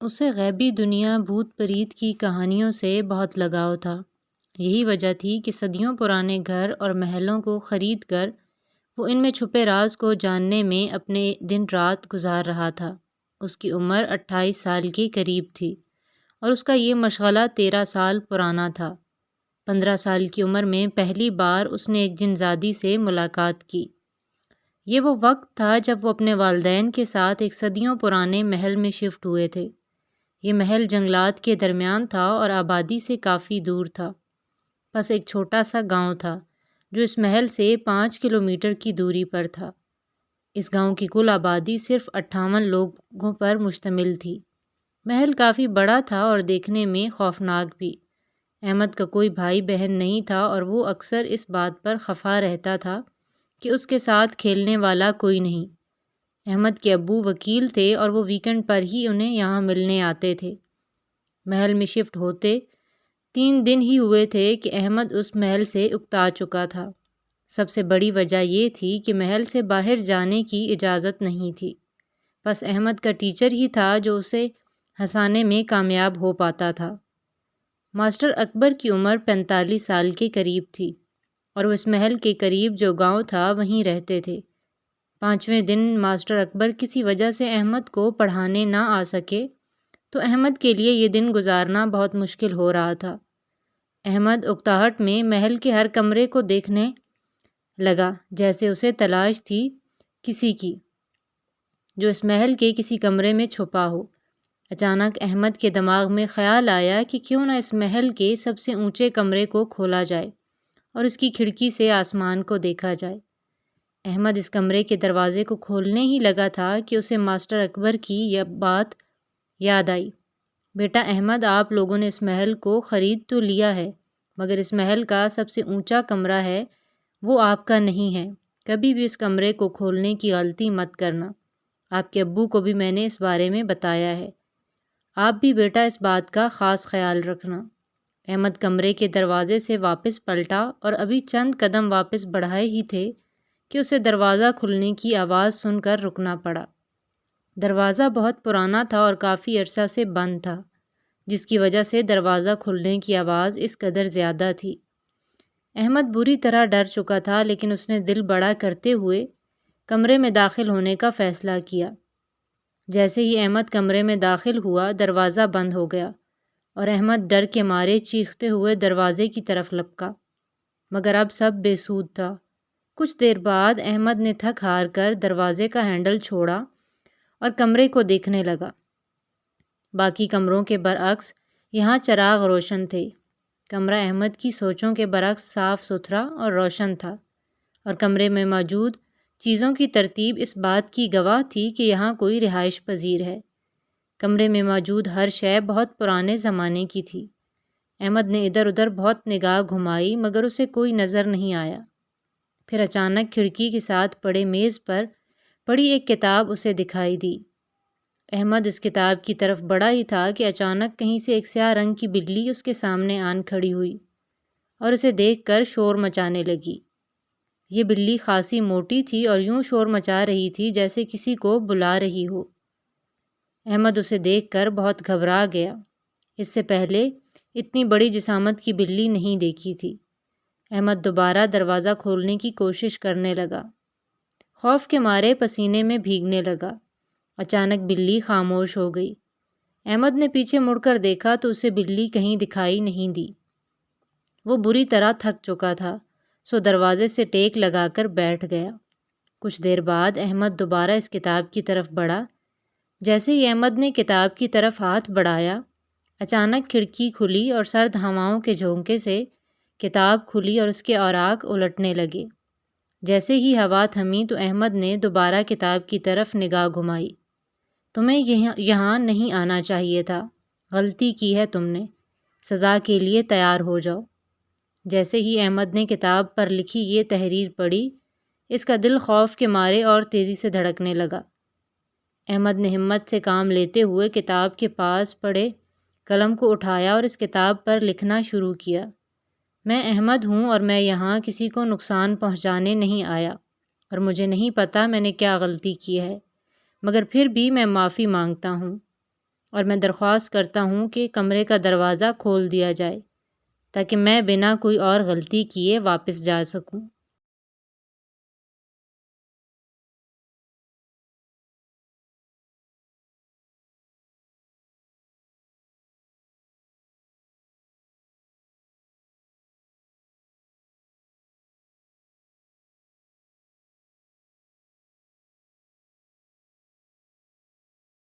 اسے غیبی دنیا بھوت پریت کی کہانیوں سے بہت لگاؤ تھا۔ یہی وجہ تھی کہ صدیوں پرانے گھر اور محلوں کو خرید کر وہ ان میں چھپے راز کو جاننے میں اپنے دن رات گزار رہا تھا۔ اس کی عمر 28 سال کے قریب تھی اور اس کا یہ مشغلہ 13 سال پرانا تھا۔ 15 سال کی عمر میں پہلی بار اس نے ایک جنزادی سے ملاقات کی۔ یہ وہ وقت تھا جب وہ اپنے والدین کے ساتھ ایک صدیوں پرانے محل میں شفٹ ہوئے تھے۔ یہ محل جنگلات کے درمیان تھا اور آبادی سے کافی دور تھا۔ بس ایک چھوٹا سا گاؤں تھا جو اس محل سے 5 کلومیٹر کی دوری پر تھا۔ اس گاؤں کی کل آبادی صرف 58 لوگوں پر مشتمل تھی۔ محل کافی بڑا تھا اور دیکھنے میں خوفناک بھی۔ احمد کا کوئی بھائی بہن نہیں تھا اور وہ اکثر اس بات پر خفا رہتا تھا کہ اس کے ساتھ کھیلنے والا کوئی نہیں۔ احمد کے ابو وکیل تھے اور وہ ویکنڈ پر ہی انہیں یہاں ملنے آتے تھے۔ محل میں شفٹ ہوتے 3 دن ہی ہوئے تھے کہ احمد اس محل سے اکتا چکا تھا۔ سب سے بڑی وجہ یہ تھی کہ محل سے باہر جانے کی اجازت نہیں تھی۔ بس احمد کا ٹیچر ہی تھا جو اسے ہنسانے میں کامیاب ہو پاتا تھا۔ ماسٹر اکبر کی عمر 45 سال کے قریب تھی اور وہ اس محل کے قریب جو گاؤں تھا وہیں رہتے تھے۔ 5ویں دن ماسٹر اکبر کسی وجہ سے احمد کو پڑھانے نہ آ سکے تو احمد کے لیے یہ دن گزارنا بہت مشکل ہو رہا تھا۔ احمد اکتاہٹ میں محل کے ہر کمرے کو دیکھنے لگا جیسے اسے تلاش تھی کسی کی جو اس محل کے کسی کمرے میں چھپا ہو۔ اچانک احمد کے دماغ میں خیال آیا کہ کیوں نہ اس محل کے سب سے اونچے کمرے کو کھولا جائے اور اس کی کھڑکی سے آسمان کو دیکھا جائے۔ احمد اس کمرے کے دروازے کو کھولنے ہی لگا تھا کہ اسے ماسٹر اکبر کی یہ بات یاد آئی۔ بیٹا احمد، آپ لوگوں نے اس محل کو خرید تو لیا ہے مگر اس محل کا سب سے اونچا کمرہ ہے وہ آپ کا نہیں ہے۔ کبھی بھی اس کمرے کو کھولنے کی غلطی مت کرنا۔ آپ کے ابو کو بھی میں نے اس بارے میں بتایا ہے۔ آپ بھی بیٹا اس بات کا خاص خیال رکھنا۔ احمد کمرے کے دروازے سے واپس پلٹا اور ابھی چند قدم واپس بڑھائے ہی تھے کہ اسے دروازہ کھلنے کی آواز سن کر رکنا پڑا۔ دروازہ بہت پرانا تھا اور کافی عرصہ سے بند تھا، جس کی وجہ سے دروازہ کھلنے کی آواز اس قدر زیادہ تھی۔ احمد بری طرح ڈر چکا تھا لیکن اس نے دل بڑا کرتے ہوئے کمرے میں داخل ہونے کا فیصلہ کیا۔ جیسے ہی احمد کمرے میں داخل ہوا دروازہ بند ہو گیا اور احمد ڈر کے مارے چیختے ہوئے دروازے کی طرف لپکا، مگر اب سب بے سود تھا۔ کچھ دیر بعد احمد نے تھک ہار کر دروازے کا ہینڈل چھوڑا اور کمرے کو دیکھنے لگا۔ باقی کمروں کے برعکس یہاں چراغ روشن تھے۔ کمرہ احمد کی سوچوں کے برعکس صاف ستھرا اور روشن تھا اور کمرے میں موجود چیزوں کی ترتیب اس بات کی گواہ تھی کہ یہاں کوئی رہائش پذیر ہے۔ کمرے میں موجود ہر شے بہت پرانے زمانے کی تھی۔ احمد نے ادھر ادھر بہت نگاہ گھمائی مگر اسے کوئی نظر نہیں آیا۔ پھر اچانک کھڑکی کے ساتھ پڑے میز پر پڑی ایک کتاب اسے دکھائی دی۔ احمد اس کتاب کی طرف بڑھا ہی تھا کہ اچانک کہیں سے ایک سیاہ رنگ کی بلی اس کے سامنے آن کھڑی ہوئی اور اسے دیکھ کر شور مچانے لگی۔ یہ بلی خاصی موٹی تھی اور یوں شور مچا رہی تھی جیسے کسی کو بلا رہی ہو۔ احمد اسے دیکھ کر بہت گھبرا گیا۔ اس سے پہلے اتنی بڑی جسامت کی بلی نہیں دیکھی تھی۔ احمد دوبارہ دروازہ کھولنے کی کوشش کرنے لگا۔ خوف کے مارے پسینے میں بھیگنے لگا۔ اچانک بلی خاموش ہو گئی۔ احمد نے پیچھے مڑ کر دیکھا تو اسے بلی کہیں دکھائی نہیں دی۔ وہ بری طرح تھک چکا تھا سو دروازے سے ٹیک لگا کر بیٹھ گیا۔ کچھ دیر بعد احمد دوبارہ اس کتاب کی طرف بڑھا۔ جیسے ہی احمد نے کتاب کی طرف ہاتھ بڑھایا اچانک کھڑکی کھلی اور سرد ہواؤں کے جھونکے سے کتاب کھلی اور اس کے اوراق الٹنے لگے۔ جیسے ہی ہوا تھمی تو احمد نے دوبارہ کتاب کی طرف نگاہ گھمائی۔ تمہیں یہاں نہیں آنا چاہیے تھا، غلطی کی ہے تم نے، سزا کے لیے تیار ہو جاؤ۔ جیسے ہی احمد نے کتاب پر لکھی یہ تحریر پڑھی اس کا دل خوف کے مارے اور تیزی سے دھڑکنے لگا۔ احمد نے ہمت سے کام لیتے ہوئے کتاب کے پاس پڑے قلم کو اٹھایا اور اس کتاب پر لکھنا شروع کیا۔ میں احمد ہوں اور میں یہاں کسی کو نقصان پہنچانے نہیں آیا اور مجھے نہیں پتہ میں نے کیا غلطی کی ہے، مگر پھر بھی میں معافی مانگتا ہوں اور میں درخواست کرتا ہوں کہ کمرے کا دروازہ کھول دیا جائے تاکہ میں بنا کوئی اور غلطی کیے واپس جا سکوں۔